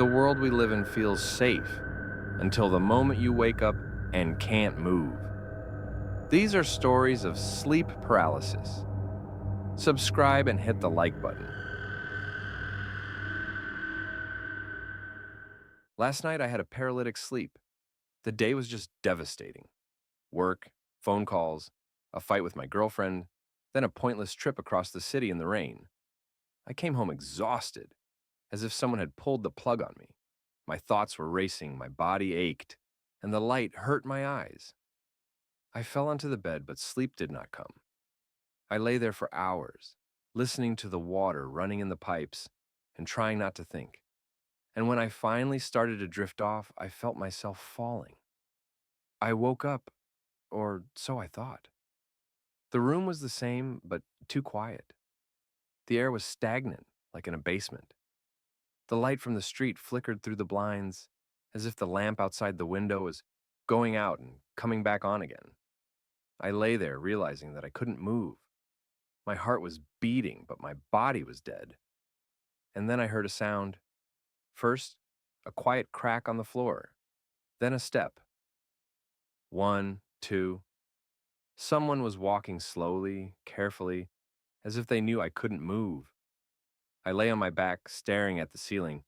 The world we live in feels safe until the moment you wake up and can't move. These are stories of sleep paralysis. Subscribe and hit the like button. Last night I had a paralytic sleep. The day was just devastating. Work, phone calls, a fight with my girlfriend, then a pointless trip across the city in the rain. I came home exhausted, as if someone had pulled the plug on me. My thoughts were racing, my body ached, and the light hurt my eyes. I fell onto the bed, but sleep did not come. I lay there for hours, listening to the water running in the pipes and trying not to think. And when I finally started to drift off, I felt myself falling. I woke up, or so I thought. The room was the same, but too quiet. The air was stagnant, like in a basement. The light from the street flickered through the blinds, as if the lamp outside the window was going out and coming back on again. I lay there, realizing that I couldn't move. My heart was beating, but my body was dead. And then I heard a sound. First, a quiet crack on the floor, then a step. One, two. Someone was walking slowly, carefully, as if they knew I couldn't move. I lay on my back, staring at the ceiling,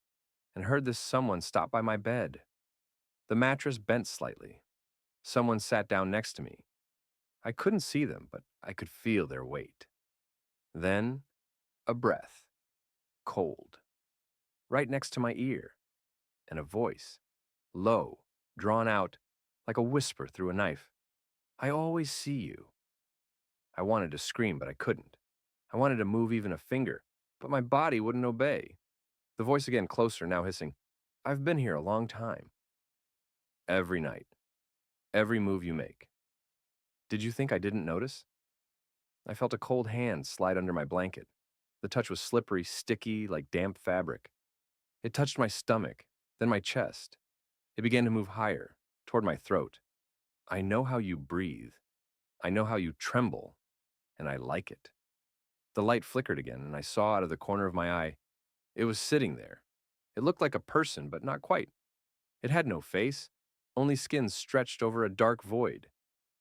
and heard this someone stop by my bed. The mattress bent slightly. Someone sat down next to me. I couldn't see them, but I could feel their weight. Then, a breath, cold, right next to my ear, and a voice, low, drawn out, like a whisper through a knife. I always see you. I wanted to scream, but I couldn't. I wanted to move even a finger, but my body wouldn't obey. The voice again closer, now hissing, I've been here a long time. Every night. Every move you make. Did you think I didn't notice? I felt a cold hand slide under my blanket. The touch was slippery, sticky, like damp fabric. It touched my stomach, then my chest. It began to move higher, toward my throat. I know how you breathe. I know how you tremble, and I like it. The light flickered again, and I saw out of the corner of my eye. It was sitting there. It looked like a person, but not quite. It had no face, only skin stretched over a dark void.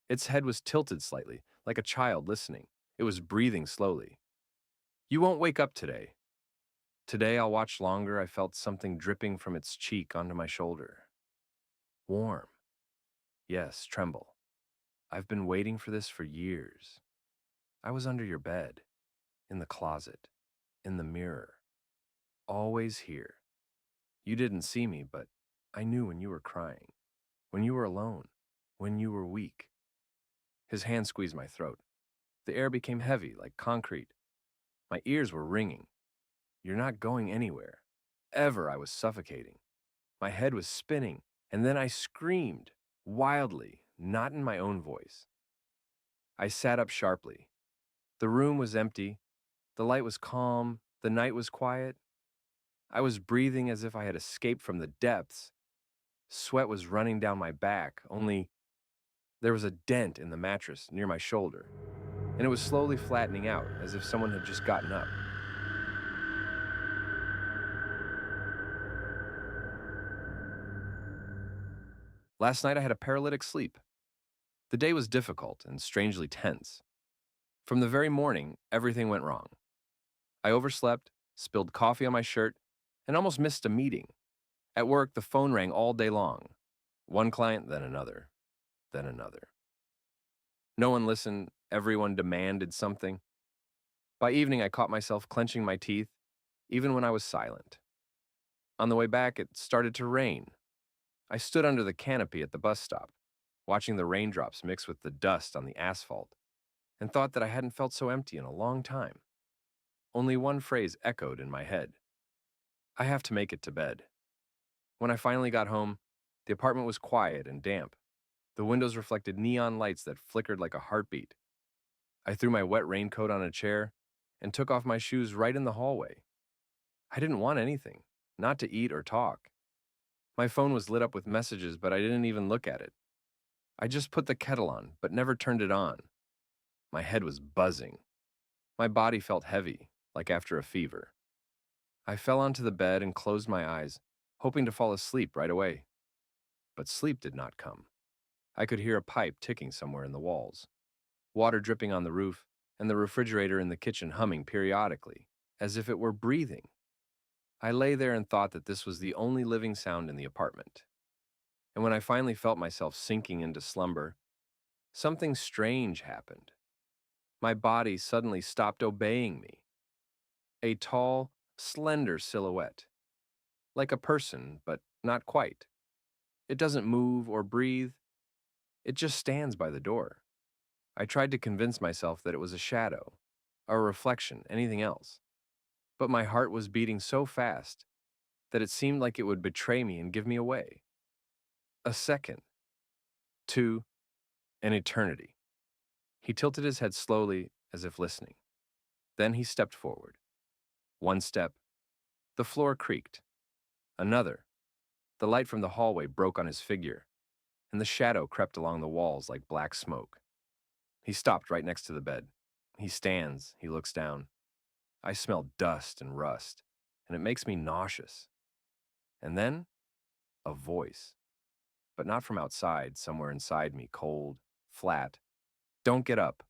Its head was tilted slightly, like a child listening. It was breathing slowly. You won't wake up today. Today I'll watch longer. I felt something dripping from its cheek onto my shoulder. Warm. Yes, tremble. I've been waiting for this for years. I was under your bed, in the closet, in the mirror, always here. You didn't see me, but I knew when you were crying, when you were alone, when you were weak. His hand squeezed my throat. The air became heavy, like concrete. My ears were ringing. You're not going anywhere. Ever I was suffocating. My head was spinning, and then I screamed, wildly, not in my own voice. I sat up sharply. The room was empty. The light was calm. The night was quiet. I was breathing as if I had escaped from the depths. Sweat was running down my back, only there was a dent in the mattress near my shoulder, and it was slowly flattening out as if someone had just gotten up. Last night I had a paralytic sleep. The day was difficult and strangely tense. From the very morning, everything went wrong. I overslept, spilled coffee on my shirt, and almost missed a meeting. At work, the phone rang all day long. One client, then another, then another. No one listened, everyone demanded something. By evening, I caught myself clenching my teeth, even when I was silent. On the way back, it started to rain. I stood under the canopy at the bus stop, watching the raindrops mix with the dust on the asphalt, and thought that I hadn't felt so empty in a long time. Only one phrase echoed in my head. I have to make it to bed. When I finally got home, the apartment was quiet and damp. The windows reflected neon lights that flickered like a heartbeat. I threw my wet raincoat on a chair and took off my shoes right in the hallway. I didn't want anything, not to eat or talk. My phone was lit up with messages, but I didn't even look at it. I just put the kettle on, but never turned it on. My head was buzzing. My body felt heavy, like after a fever. I fell onto the bed and closed my eyes, hoping to fall asleep right away. But sleep did not come. I could hear a pipe ticking somewhere in the walls, water dripping on the roof, and the refrigerator in the kitchen humming periodically, as if it were breathing. I lay there and thought that this was the only living sound in the apartment. And when I finally felt myself sinking into slumber, something strange happened. My body suddenly stopped obeying me. A tall, slender silhouette, like a person, but not quite. It doesn't move or breathe, it just stands by the door. I tried to convince myself that it was a shadow, a reflection, anything else. But my heart was beating so fast that it seemed like it would betray me and give me away. A second, two, an eternity. He tilted his head slowly, as if listening. Then he stepped forward. One step, the floor creaked. Another, the light from the hallway broke on his figure, and the shadow crept along the walls like black smoke. He stopped right next to the bed. He stands, he looks down. I smell dust and rust, and it makes me nauseous. And then, a voice. But not from outside, somewhere inside me, cold, flat. Don't get up.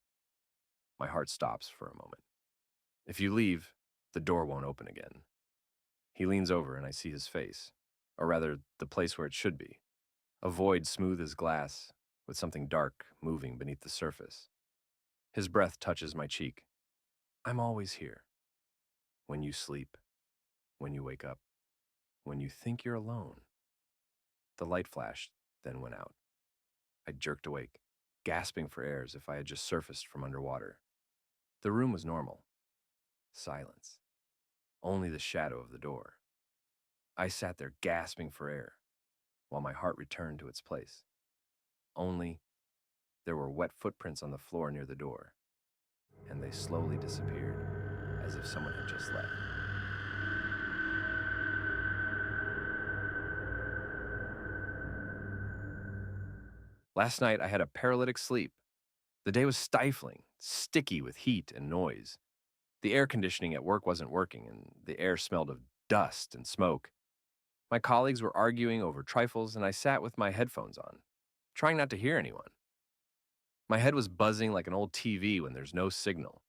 My heart stops for a moment. If you leave, the door won't open again. He leans over and I see his face, or rather, the place where it should be. A void smooth as glass, with something dark moving beneath the surface. His breath touches my cheek. I'm always here. When you sleep, when you wake up, when you think you're alone. The light flashed, then went out. I jerked awake, gasping for air as if I had just surfaced from underwater. The room was normal. Silence. Only the shadow of the door. I sat there gasping for air, while my heart returned to its place. Only there were wet footprints on the floor near the door, and they slowly disappeared, as if someone had just left. Last night, I had a paralytic sleep. The day was stifling, sticky with heat and noise. The air conditioning at work wasn't working, and the air smelled of dust and smoke. My colleagues were arguing over trifles, and I sat with my headphones on, trying not to hear anyone. My head was buzzing like an old TV when there's no signal.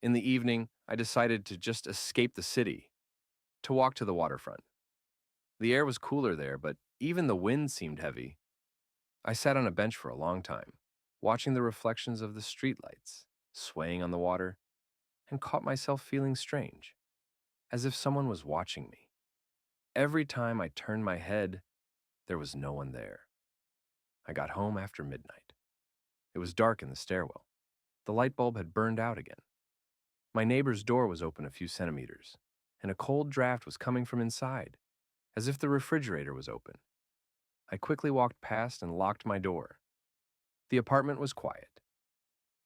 In the evening, I decided to just escape the city, to walk to the waterfront. The air was cooler there, but even the wind seemed heavy. I sat on a bench for a long time, watching the reflections of the streetlights swaying on the water, and caught myself feeling strange, as if someone was watching me. Every time I turned my head, there was no one there. I got home after midnight. It was dark in the stairwell. The light bulb had burned out again. My neighbor's door was open a few centimeters, and a cold draft was coming from inside, as if the refrigerator was open. I quickly walked past and locked my door. The apartment was quiet.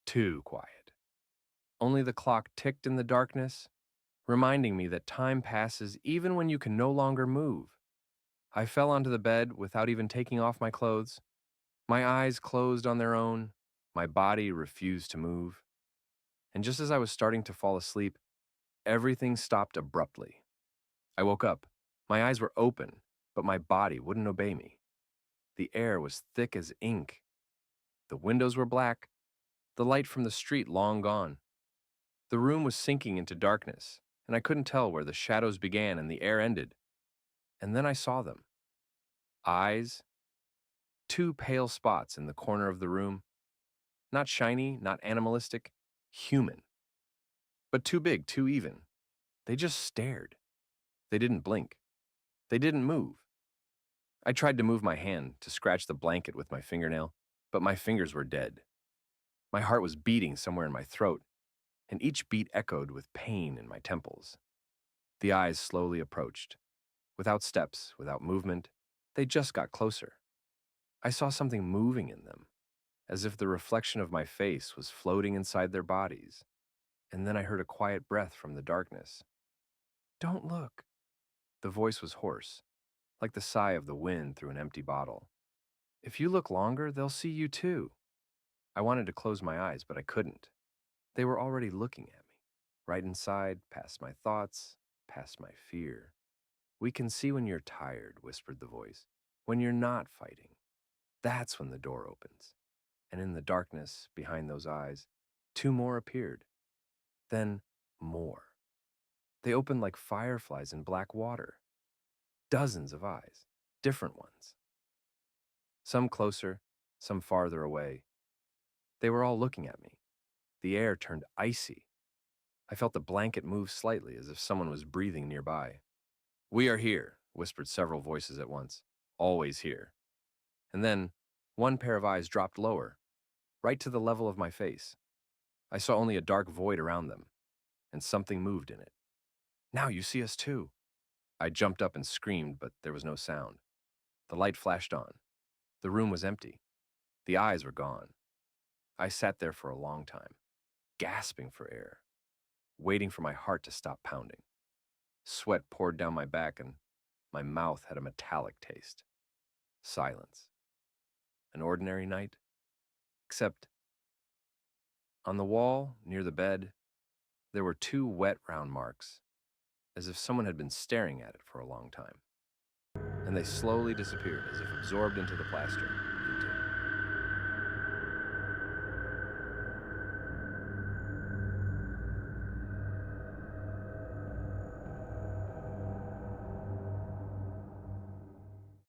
Too quiet. Only the clock ticked in the darkness, reminding me that time passes even when you can no longer move. I fell onto the bed without even taking off my clothes. My eyes closed on their own. My body refused to move. And just as I was starting to fall asleep, everything stopped abruptly. I woke up. My eyes were open, but my body wouldn't obey me. The air was thick as ink. The windows were black, the light from the street long gone. The room was sinking into darkness, and I couldn't tell where the shadows began and the air ended. And then I saw them. Eyes, two pale spots in the corner of the room. Not shiny, not animalistic, human. But too big, too even. They just stared. They didn't blink. They didn't move. I tried to move my hand to scratch the blanket with my fingernail, but my fingers were dead. My heart was beating somewhere in my throat, and each beat echoed with pain in my temples. The eyes slowly approached. Without steps, without movement, they just got closer. I saw something moving in them, as if the reflection of my face was floating inside their bodies. And then I heard a quiet breath from the darkness. "Don't look." The voice was hoarse, like the sigh of the wind through an empty bottle. "If you look longer, they'll see you too." I wanted to close my eyes, but I couldn't. They were already looking at me, right inside, past my thoughts, past my fear. We can see when you're tired, whispered the voice. When you're not fighting. That's when the door opens. And in the darkness behind those eyes, two more appeared. Then more. They opened like fireflies in black water. Dozens of eyes, different ones. Some closer, some farther away. They were all looking at me. The air turned icy. I felt the blanket move slightly as if someone was breathing nearby. We are here, whispered several voices at once. Always here. And then, one pair of eyes dropped lower, right to the level of my face. I saw only a dark void around them, and something moved in it. Now you see us too. I jumped up and screamed, but there was no sound. The light flashed on. The room was empty. The eyes were gone. I sat there for a long time, gasping for air, waiting for my heart to stop pounding. Sweat poured down my back and my mouth had a metallic taste. Silence. An ordinary night? Except on the wall, near the bed, there were two wet round marks, as if someone had been staring at it for a long time. And they slowly disappeared as if absorbed into the plaster.